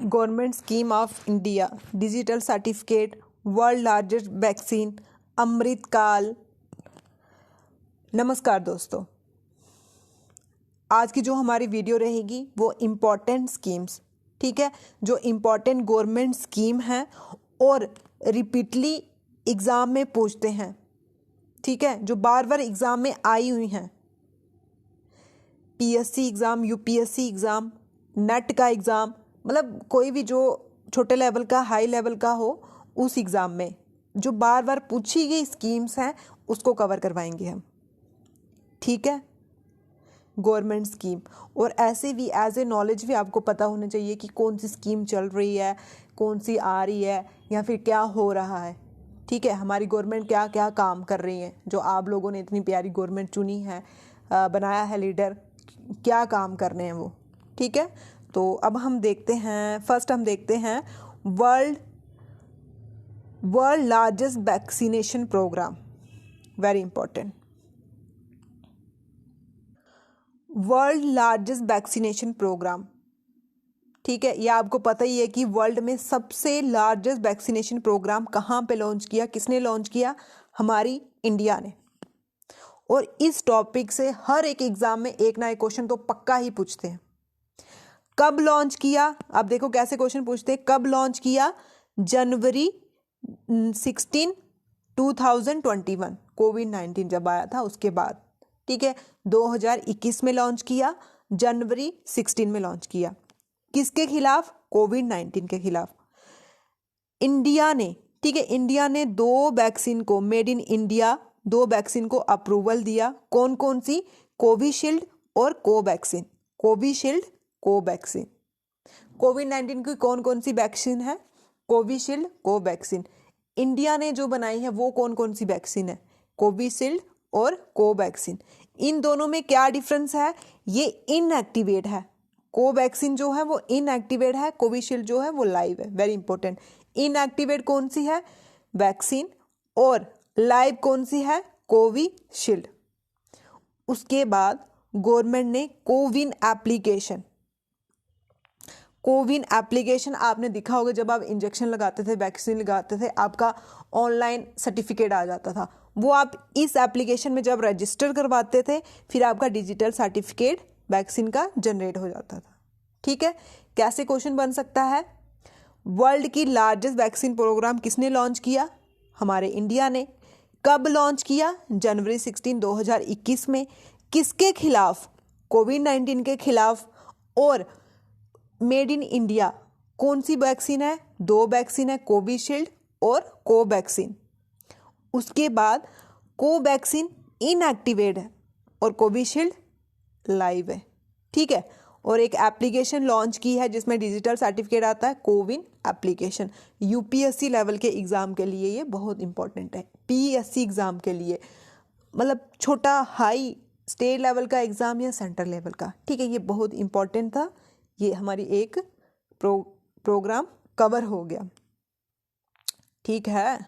Government scheme of India, digital certificate, world largest vaccine, Amrit Kaal. नमस्कार दोस्तों, आज की जो हमारी वीडियो रहेगी वो इम्पॉर्टेंट स्कीम्स, ठीक है, जो इम्पॉर्टेंट गवर्नमेंट स्कीम है और रिपीटली एग्ज़ाम में पूछते हैं, ठीक है, जो बार बार एग्ज़ाम में आई हुई हैं। PSC exam, UPSC exam, net का एग्ज़ाम, मतलब कोई भी जो छोटे लेवल का, हाई लेवल का हो, उस एग्ज़ाम में जो बार बार पूछी गई स्कीम्स हैं उसको कवर करवाएंगे हम, ठीक है। गवर्नमेंट स्कीम, और ऐसे भी एज ए नॉलेज भी आपको पता होना चाहिए कि कौन सी स्कीम चल रही है, कौन सी आ रही है या फिर क्या हो रहा है, ठीक है। हमारी गवर्नमेंट क्या क्या काम कर रही है, जो आप लोगों ने इतनी प्यारी गवर्नमेंट चुनी है, बनाया है लीडर, क्या काम करने हैं वो, ठीक है। तो अब हम देखते हैं, फर्स्ट हम देखते हैं world largest vaccination programme, very important. World largest vaccination programme, ठीक है, ये आपको पता ही है कि वर्ल्ड में सबसे लार्जेस्ट वैक्सीनेशन प्रोग्राम कहाँ पे लॉन्च किया, किसने लॉन्च किया, हमारी इंडिया ने। और इस टॉपिक से हर एक एग्जाम में एक ना एक क्वेश्चन तो पक्का ही पूछते हैं। कब लॉन्च किया, अब देखो कैसे क्वेश्चन पूछते हैं। कब लॉन्च किया? जनवरी 16, 2021, कोविड-19 जब आया था उसके बाद, ठीक है। 2021 में लॉन्च किया, जनवरी 16 में लॉन्च किया। किसके खिलाफ? कोविड-19 के खिलाफ। इंडिया ने, ठीक है, इंडिया ने दो वैक्सीन को, मेड इन इंडिया, दो वैक्सीन को अप्रूवल दिया। कौन कौन सी? कोविशील्ड और कोवैक्सीन। Covishield, Covaxin. कोविड-19 की कौन कौन सी वैक्सीन है? Covishield, Covaxin. इंडिया ने जो बनाई है वो कौन कौन सी वैक्सीन है? कोविशील्ड और कोवैक्सीन। इन दोनों में क्या डिफरेंस है? ये इनएक्टिवेट है, कोवैक्सीन जो है वो इनएक्टिवेट है, कोविशील्ड जो है वो लाइव है। Very important. इनएक्टिवेट कौन सी है? वैक्सीन, और लाइव कौन सी है? कोविशील्ड। उसके बाद गवर्नमेंट ने कोविन एप्लीकेशन, कोविन एप्लीकेशन आपने देखा होगा, जब आप इंजेक्शन लगाते थे, वैक्सीन लगाते थे, आपका ऑनलाइन सर्टिफिकेट आ जाता था। वो आप इस एप्लीकेशन में जब रजिस्टर करवाते थे, फिर आपका डिजिटल सर्टिफिकेट वैक्सीन का जनरेट हो जाता था, ठीक है। कैसे क्वेश्चन बन सकता है? वर्ल्ड की लार्जेस्ट वैक्सीन प्रोग्राम किसने लॉन्च किया? हमारे इंडिया ने। कब लॉन्च किया? जनवरी 16, 2021 में। किसके खिलाफ? कोविड-19 के खिलाफ। और मेड इन इंडिया कौन सी वैक्सीन है? दो वैक्सीन है, कोविशील्ड और कोवैक्सीन। उसके बाद कोवैक्सीन इनएक्टिवेट है और कोविशील्ड लाइव है, ठीक है। और एक एप्लीकेशन लॉन्च की है जिसमें डिजिटल सर्टिफिकेट आता है, कोविन एप्लीकेशन। यूपीएससी लेवल के एग्ज़ाम के लिए ये बहुत इंपॉर्टेंट है। पीएससी एग्ज़ाम के लिए, मतलब छोटा हाई स्टेट लेवल का एग्ज़ाम या सेंटर लेवल का, ठीक है, ये बहुत इंपॉर्टेंट था। ये हमारी एक प्रोग्राम कवर हो गया, ठीक है।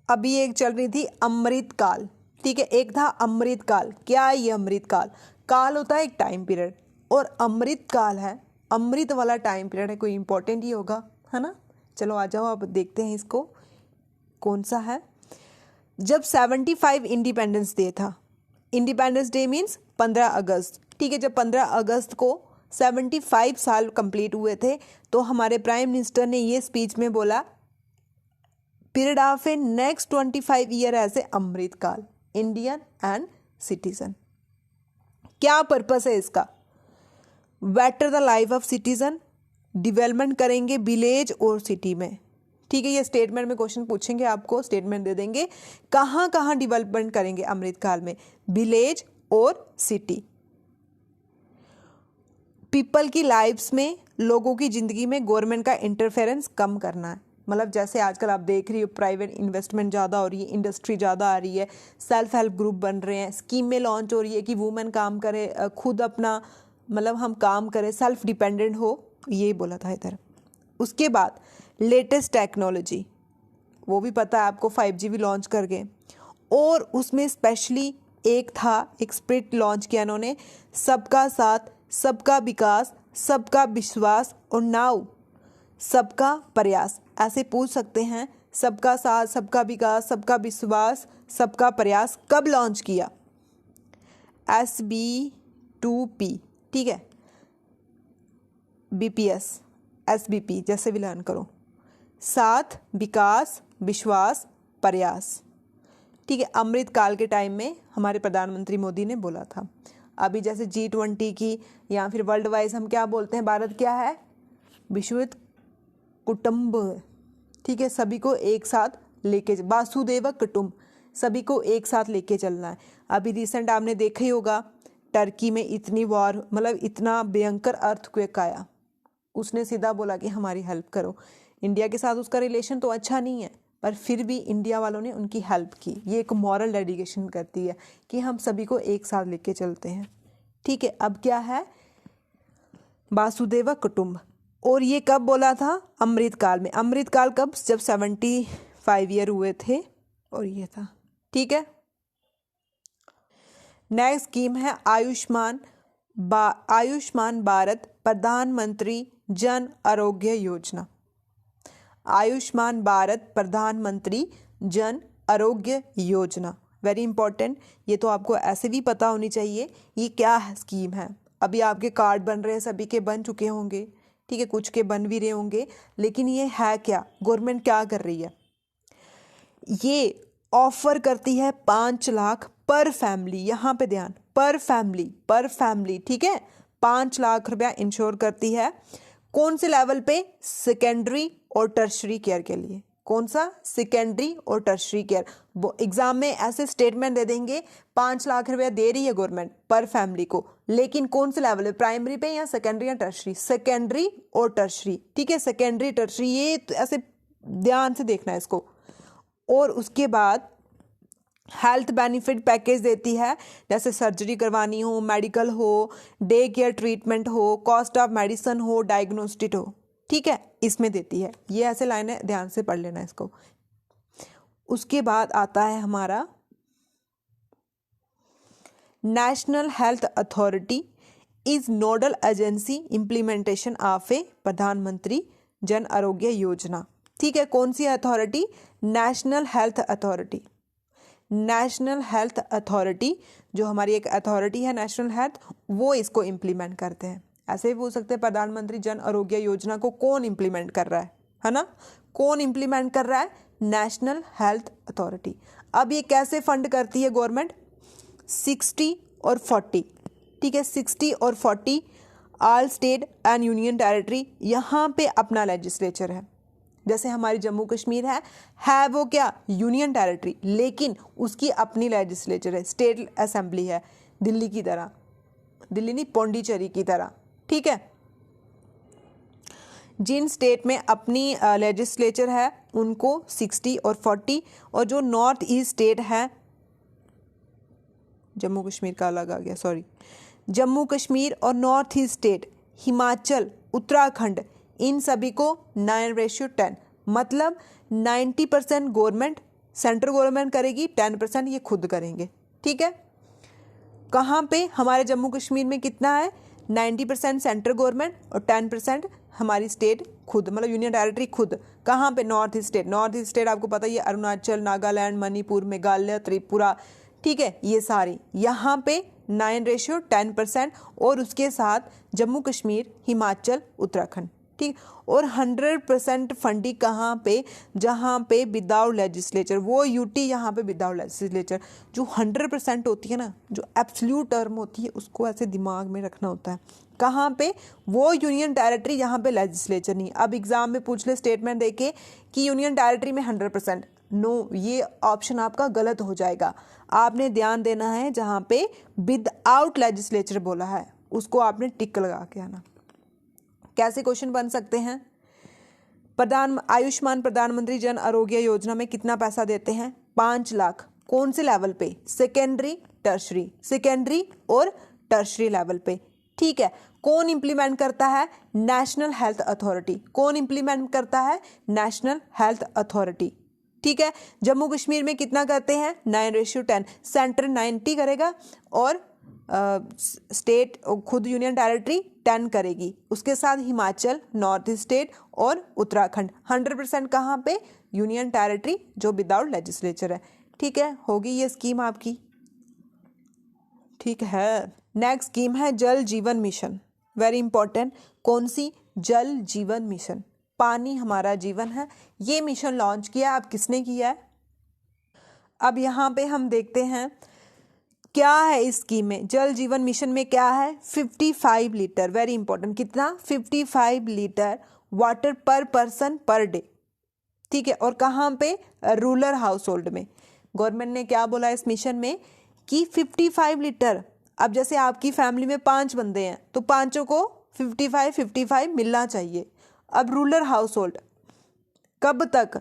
अभी एक चल रही थी अमृत काल, ठीक है, एक था अमृत काल। क्या है ये अमृत काल? काल होता है एक टाइम पीरियड, और अमृत काल है, अमृत वाला टाइम पीरियड है, कोई इंपॉर्टेंट ही होगा, है ना। चलो आ जाओ, अब देखते हैं इसको कौन सा है। जब 75 इंडिपेंडेंस डे था, इंडिपेंडेंस डे मीन्स 15 अगस्त, ठीक है। जब 15 अगस्त को 75 साल कंप्लीट हुए थे, तो हमारे प्राइम मिनिस्टर ने ये स्पीच में बोला, period of a next 25 year as a Amrit Kaal, Indian and citizen. क्या पर्पस है इसका? Better the life of citizen, development करेंगे विलेज और सिटी में, ठीक है। ये स्टेटमेंट में क्वेश्चन पूछेंगे, आपको स्टेटमेंट दे देंगे, कहाँ कहाँ डेवलपमेंट करेंगे अमृत काल में, विलेज और सिटी। पीपल की लाइफ्स में, लोगों की ज़िंदगी में गवर्नमेंट का इंटरफेरेंस कम करना है। मतलब जैसे आजकल आप देख रही हो, प्राइवेट इन्वेस्टमेंट ज़्यादा हो रही है, इंडस्ट्री ज़्यादा आ रही है, सेल्फ हेल्प ग्रुप बन रहे हैं, स्कीमें लॉन्च हो रही है कि वुमेन काम करे, खुद अपना, मतलब हम काम करें, सेल्फ डिपेंडेंट हो, ये बोला था इधर। उसके बाद लेटेस्ट टेक्नोलॉजी, वो भी पता है आपको, 5G भी लॉन्च कर गए। और उसमें स्पेशली एक स्पिरिट लॉन्च किया इन्होंने, सबका साथ, सबका विकास, सबका विश्वास, और नाउ सबका प्रयास, ऐसे पूछ सकते हैं। सबका साथ, सबका विकास, सबका विश्वास, सबका प्रयास कब लॉन्च किया? SB2P, ठीक है, BPS, SBP जैसे भी लर्न करो। साथ, विकास, विश्वास, प्रयास, ठीक है। अमृत काल के टाइम में हमारे प्रधानमंत्री मोदी ने बोला था। अभी जैसे G20 की या फिर वर्ल्ड वाइज हम क्या बोलते हैं, भारत क्या है? विश्व कुटुंब, ठीक है, सभी को एक साथ लेके, वासुदेव कुटुंब, सभी को एक साथ लेके चलना है। अभी रिसेंट आपने देखा ही होगा, टर्की में इतनी वॉर, मतलब इतना भयंकर अर्थक्वेक आया, उसने सीधा बोला कि हमारी हेल्प करो। इंडिया के साथ उसका रिलेशन तो अच्छा नहीं है, पर फिर भी इंडिया वालों ने उनकी हेल्प की। ये एक मॉरल डेडिकेशन करती है कि हम सभी को एक साथ लेके चलते हैं, ठीक है। अब क्या है? वासुदेव कुटुंब। और ये कब बोला था? अमृत काल में। अमृत काल कब? जब 75 ईयर हुए थे, और ये था, ठीक है। नेक्स्ट स्कीम है आयुष्मान भारत प्रधानमंत्री जन आरोग्य योजना। आयुष्मान भारत प्रधानमंत्री जन आरोग्य योजना, वेरी इंपॉर्टेंट। ये तो आपको ऐसे भी पता होनी चाहिए ये क्या स्कीम है। अभी आपके कार्ड बन रहे हैं, सभी के बन चुके होंगे, ठीक है, कुछ के बन भी रहे होंगे, लेकिन ये है क्या? गवर्नमेंट क्या कर रही है? ये ऑफर करती है 5 लाख पर फैमिली, यहाँ पे ध्यान, पर फैमिली, ठीक है, 5 लाख रुपया इंश्योर करती है। कौन से लेवल पे? सेकेंडरी और टर्शरी केयर के लिए। कौन सा? सेकेंडरी और टर्शरी केयर। वो एग्जाम में ऐसे स्टेटमेंट दे देंगे 5 लाख रुपया दे रही है गवर्नमेंट पर फैमिली को, लेकिन कौन से लेवल पे? प्राइमरी पे या सेकेंडरी या टर्शरी? सेकेंडरी और टर्शरी, ठीक है, सेकेंडरी टर्शरी, ये तो ऐसे ध्यान से देखना है इसको। और उसके बाद हेल्थ बेनिफिट पैकेज देती है, जैसे सर्जरी करवानी हो, मेडिकल हो, डे केयर ट्रीटमेंट हो, कॉस्ट ऑफ मेडिसिन हो, डायग्नोस्टिक हो, ठीक है, इसमें देती है। ये ऐसे लाइनें ध्यान से पढ़ लेना इसको। उसके बाद आता है हमारा national health authority is nodal agency implementation of a Pradhanmantri Jan Arogya Yojana, ठीक है। कौन सी authority? National health authority. National health authority जो हमारी एक अथॉरिटी है नेशनल हेल्थ, वो इसको इम्प्लीमेंट करते हैं। ऐसे भी पूछ सकते हैं प्रधानमंत्री जन आरोग्य योजना को कौन इम्प्लीमेंट कर रहा है ना? कौन इम्प्लीमेंट कर रहा है? National health authority. अब ये कैसे फंड करती है गवर्नमेंट? 60 और 40, ठीक है, 60 और 40 all state and union territory, यहाँ पे अपना लेजिस्लेचर है। जैसे हमारी जम्मू कश्मीर है वो क्या? यूनियन टेरिटरी, लेकिन उसकी अपनी लेजिस्लेचर है, स्टेट असेंबली है, दिल्ली की तरह, दिल्ली नहीं पौंडीचेरी की तरह, ठीक है। जिन स्टेट में अपनी लेजिस्लेचर है उनको 60 और 40, और जो नॉर्थ ईस्ट स्टेट है, जम्मू कश्मीर का अलग आ गया, सॉरी, जम्मू कश्मीर और north east state, Himachal, Uttarakhand, इन सभी को 9:10, मतलब 90% गवर्नमेंट, सेंट्रल गवर्नमेंट करेगी, 10% ये खुद करेंगे, ठीक है। कहाँ पे? हमारे जम्मू कश्मीर में कितना है? 90% सेंट्रल गवर्नमेंट और 10% हमारी स्टेट खुद, मतलब यूनियन टेरिटरी खुद। कहाँ पे? North east state. North east state आपको पता ही है, अरुणाचल, नागालैंड, मणिपुर, मेघालय, त्रिपुरा, ठीक है, ये सारी। यहाँ पे 9:10%, और उसके साथ जम्मू कश्मीर, हिमाचल, उत्तराखंड, ठीक। और 100% फंडिंग कहाँ पे? जहाँ पे विदाउट लेजिस्लेचर, वो यूटी यहाँ पे विदाउट लेजिस्लेचर। जो 100% होती है ना, जो एब्सोल्यूट टर्म होती है, उसको ऐसे दिमाग में रखना होता है। कहाँ पे? वो यूनियन टेरिटरी जहाँ पे लेजिस्लेचर नहीं। अब एग्जाम में पूछ ले स्टेटमेंट देके कि यूनियन टेरिटरी में 100%, नो, ये ऑप्शन आपका गलत हो जाएगा। आपने ध्यान देना है जहाँ पे विदाउट लेजिस्लेचर बोला है उसको आपने टिक लगा के आना। कैसे क्वेश्चन बन सकते हैं? आयुष्मान प्रधानमंत्री जन आरोग्य योजना में कितना पैसा देते हैं? 5 लाख। कौन से लेवल पे? सेकेंडरी, टर्शरी, सेकेंडरी और टर्शरी लेवल पे, ठीक है। कौन इंप्लीमेंट करता है? National health authority. कौन इंप्लीमेंट करता है? नेशनल हेल्थ अथॉरिटी, ठीक है। जम्मू कश्मीर में कितना करते हैं? 9:10, सेंटर 90 करेगा और स्टेट खुद यूनियन टेरिटरी 10 करेगी, उसके साथ हिमाचल, नॉर्थ स्टेट और उत्तराखंड 100% कहाँ पे, यूनियन टेरिटरी जो विदाउट लेजिस्लेचर है। ठीक है, होगी ये स्कीम आपकी। ठीक है, नेक्स्ट स्कीम है जल जीवन मिशन, वेरी इंपॉर्टेंट। कौन सी, जल जीवन मिशन, पानी हमारा जीवन है, ये मिशन लॉन्च किया। अब किसने किया है, अब यहाँ पे हम देखते हैं क्या है इस स्कीम में। जल जीवन मिशन में क्या है, 55 लीटर, वेरी इंपॉर्टेंट, कितना, 55 लीटर वाटर पर पर्सन पर डे। ठीक है, और कहाँ पे, रूरल हाउस होल्ड में। गवर्नमेंट ने क्या बोला इस मिशन में कि 55 लीटर। अब जैसे आपकी फैमिली में 5 बंदे हैं तो पांचों को 55 मिलना चाहिए। अब रूरल हाउस होल्ड कब तक,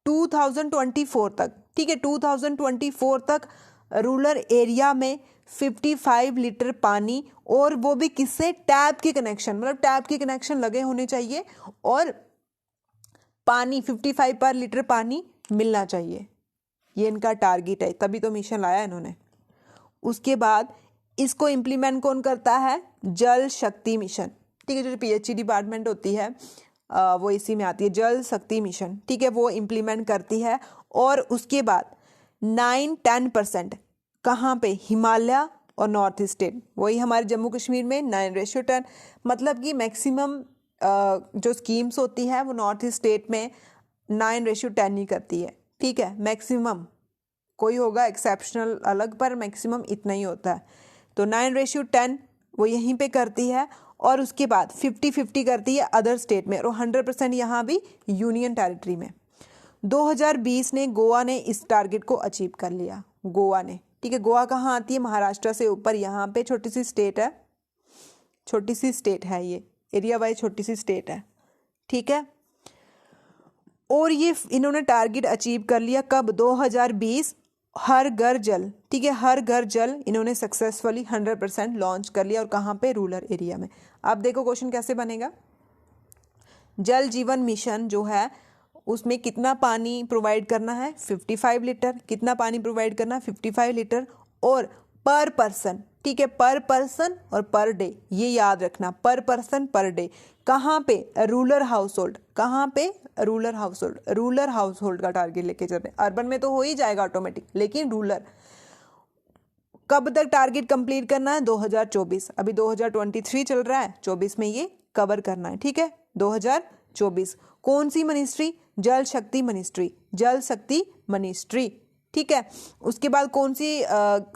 2024 तक। ठीक है, 2024 तक रूरल एरिया में 55 लीटर पानी, और वो भी किससे, टैप के कनेक्शन, मतलब टैप के कनेक्शन लगे होने चाहिए और पानी 55 पर लीटर पानी मिलना चाहिए। ये इनका टारगेट है, तभी तो मिशन लाया इन्होंने। उसके बाद इसको इम्प्लीमेंट कौन करता है, जल शक्ति मिशन। ठीक है, जो PHE डिपार्टमेंट होती है वो इसी में आती है, जल शक्ति मिशन। ठीक है, वो इम्प्लीमेंट करती है। और उसके बाद 9-10% कहाँ पे, हिमालय और नॉर्थ स्टेट, वही हमारे जम्मू कश्मीर में 9:10, मतलब कि मैक्सिमम जो स्कीम्स होती है वो नॉर्थ स्टेट में 9:10 ही करती है। ठीक है, मैक्सिमम, कोई होगा एक्सेप्शनल अलग, पर मैक्सिमम इतना ही होता है। तो 9:10 वो यहीं पे करती है। और उसके बाद 50-50 करती है अदर स्टेट में, और 100% यहाँ भी यूनियन टेरिटरी में। 2020 ने गोवा ने इस टारगेट को अचीव कर लिया, गोवा ने। ठीक है, गोवा कहाँ आती है, महाराष्ट्र से ऊपर, यहाँ पे छोटी सी स्टेट है, छोटी सी स्टेट है, ये एरिया वाइज छोटी सी स्टेट है। ठीक है, और ये इन्होंने टारगेट अचीव कर लिया कब, 2020, हर घर जल। ठीक है, हर घर जल इन्होंने सक्सेसफुली 100% लॉन्च कर लिया, और कहाँ पे, रूरल एरिया में। अब देखो क्वेश्चन कैसे बनेगा, जल जीवन मिशन जो है उसमें कितना पानी प्रोवाइड करना है, 55 लीटर। कितना पानी प्रोवाइड करना है, 55 लीटर, और पर पर्सन। ठीक है, पर पर्सन और पर डे, ये याद रखना, पर पर्सन पर डे। कहाँ पे, रूरल हाउस होल्ड, कहाँ पे, rural house hold, rural house hold का टारगेट लेके चल रहे हैं। अर्बन में तो हो ही जाएगा ऑटोमेटिक, लेकिन रूरल कब तक टारगेट कंप्लीट करना है, 2024। अभी 2023 चल रहा है, 24 में ये कवर करना है। ठीक है, 2024। कौन सी मिनिस्ट्री, जल शक्ति मिनिस्ट्री, जल शक्ति मिनिस्ट्री। ठीक है, उसके बाद कौन सी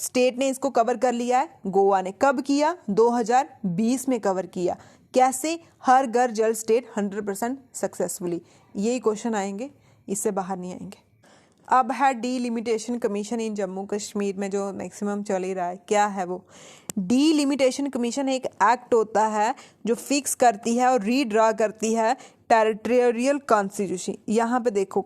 स्टेट ने इसको कवर कर लिया है, गोवा ने। कब किया, 2020 में कवर किया। कैसे, हर घर जल स्टेट 100% सक्सेसफुली। यही क्वेश्चन आएंगे, इससे बाहर नहीं आएंगे। अब है डीलिमिटेशन कमीशन इन जम्मू कश्मीर में जो मैक्सिमम चल ही रहा है, क्या है वो। डीलिमिटेशन कमीशन एक एक्ट होता है जो फिक्स करती है और रीड्रा करती है टेरिटोरियल कॉन्स्टिट्यूंसी। यहाँ पे देखो,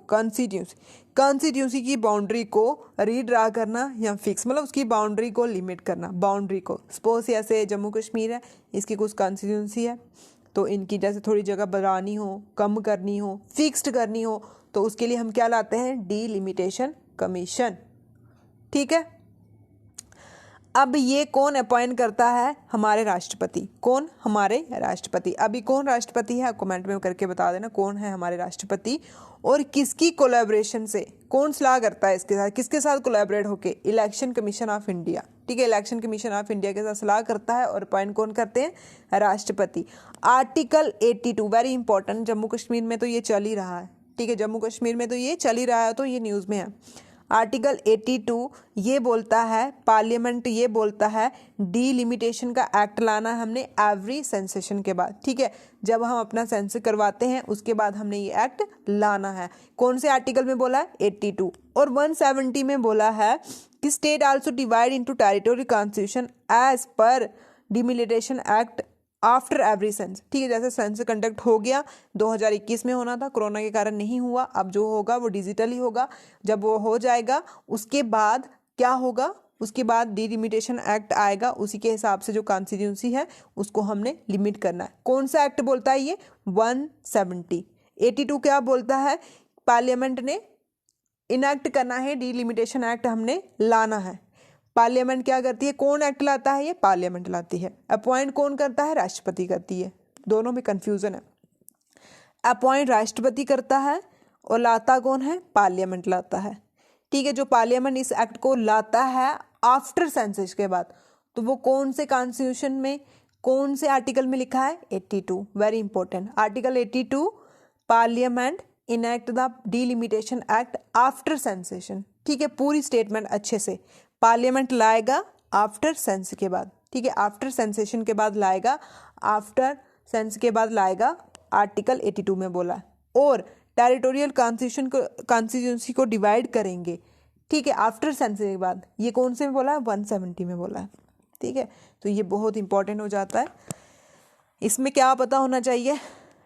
कॉन्स्टिट्यूंसी की बाउंड्री को रीड्रा करना या फिक्स, मतलब उसकी बाउंड्री को लिमिट करना, बाउंड्री को। सपोज ऐसे जम्मू कश्मीर है, इसकी कुछ कॉन्स्टिट्यूंसी है, तो इनकी जैसे थोड़ी जगह बढ़ानी हो, कम करनी हो, फिक्स्ड करनी हो, तो उसके लिए हम क्या लाते हैं, डीलिमिटेशन कमीशन। ठीक है, अब ये कौन अपॉइंट करता है, हमारे राष्ट्रपति। कौन, हमारे राष्ट्रपति। अभी कौन राष्ट्रपति है, कमेंट में करके बता देना कौन है हमारे राष्ट्रपति। और किसकी कोलैबोरेशन से, कौन सलाह करता है इसके साथ, किसके साथ कोलैबोरेट होके, इलेक्शन कमीशन ऑफ इंडिया। ठीक है, इलेक्शन कमीशन ऑफ इंडिया के साथ सलाह करता है, और अपॉइंट कौन करते हैं, राष्ट्रपति। Article 82 very important, Jammu Kashmir में तो ये चल ही रहा है। ठीक है, जम्मू कश्मीर में तो ये चल ही रहा है, तो ये न्यूज़ में है। आर्टिकल 82 ये बोलता है, पार्लियामेंट ये बोलता है, डीलिमिटेशन का एक्ट लाना हमने एवरी सेंसेशन के बाद। ठीक है, जब हम अपना सेंसस करवाते हैं उसके बाद हमने ये एक्ट लाना है। कौन से आर्टिकल में बोला है, 82। और 170 में बोला है कि state also divide into territorial constitution as पर delimitation act after every census. ठीक है, जैसे सेंस कंडक्ट हो गया, 2021 में होना था, कोरोना के कारण नहीं हुआ। अब जो होगा वो डिजिटल ही होगा। जब वो हो जाएगा उसके बाद क्या होगा, उसके बाद डीलिमिटेशन एक्ट आएगा, उसी के हिसाब से जो कॉन्स्टिट्यूंसी है उसको हमने लिमिट करना है। कौन सा एक्ट बोलता है ये, 170। 82 क्या बोलता है, पार्लियामेंट ने इनैक्ट करना है, डीलिमिटेशन एक्ट हमने लाना है। पार्लियामेंट क्या करती है, कौन एक्ट लाता है, ये पार्लियामेंट लाती है। अपॉइंट कौन करता है, राष्ट्रपति करती है। दोनों में कंफ्यूजन है। अपॉइंट राष्ट्रपति करता है और लाता कौन है, पार्लियामेंट लाता है। ठीक है, जो पार्लियामेंट इस एक्ट को लाता है आफ्टर सेंसस के बाद, तो वो कौन से कॉन्स्टिट्यूशन में, कौन से आर्टिकल में लिखा है, 82। Very important, article 82, parliament enact the delimitation act after sensation. ठीक है, पूरी स्टेटमेंट अच्छे से, पार्लियामेंट लाएगा आफ्टर सेंस के बाद। ठीक है, आफ्टर सेंसेशन के बाद लाएगा, आफ्टर सेंस के बाद लाएगा, आर्टिकल 82 में बोला। और टेरिटोरियल कॉन्स्टिट्यूंसी को डिवाइड करेंगे। ठीक है, आफ्टर सेंस के बाद, ये कौन से में बोला है, 170 में बोला है। ठीक है, तो ये बहुत इंपॉर्टेंट हो जाता है। इसमें क्या पता होना चाहिए,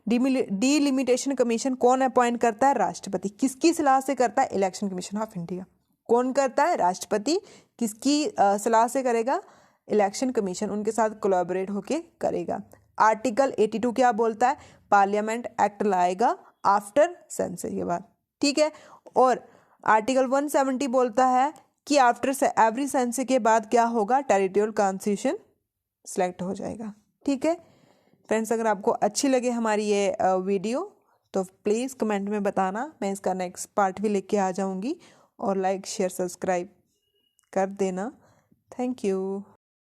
डिलिमिटेशन कमीशन कौन अपॉइंट करता है, राष्ट्रपति। किसकी सलाह से करता है, इलेक्शन कमीशन ऑफ इंडिया। कौन करता है, राष्ट्रपति। किसकी सलाह से करेगा, इलेक्शन कमीशन उनके साथ कोलैबोरेट होके करेगा। आर्टिकल 82 क्या बोलता है, पार्लियामेंट एक्ट लाएगा आफ्टर सेंसस के बाद। ठीक है, और आर्टिकल 170 बोलता है कि आफ्टर एवरी सेंसस के बाद क्या होगा, टेरिटोरियल कॉन्स्टिट्यूशन सेलेक्ट हो जाएगा। ठीक है फ्रेंड्स, अगर आपको अच्छी लगे हमारी ये वीडियो तो प्लीज़ कमेंट में बताना, मैं इसका नेक्स्ट पार्ट भी लेके आ जाऊंगी। और लाइक शेयर सब्सक्राइब कर देना। Thank you.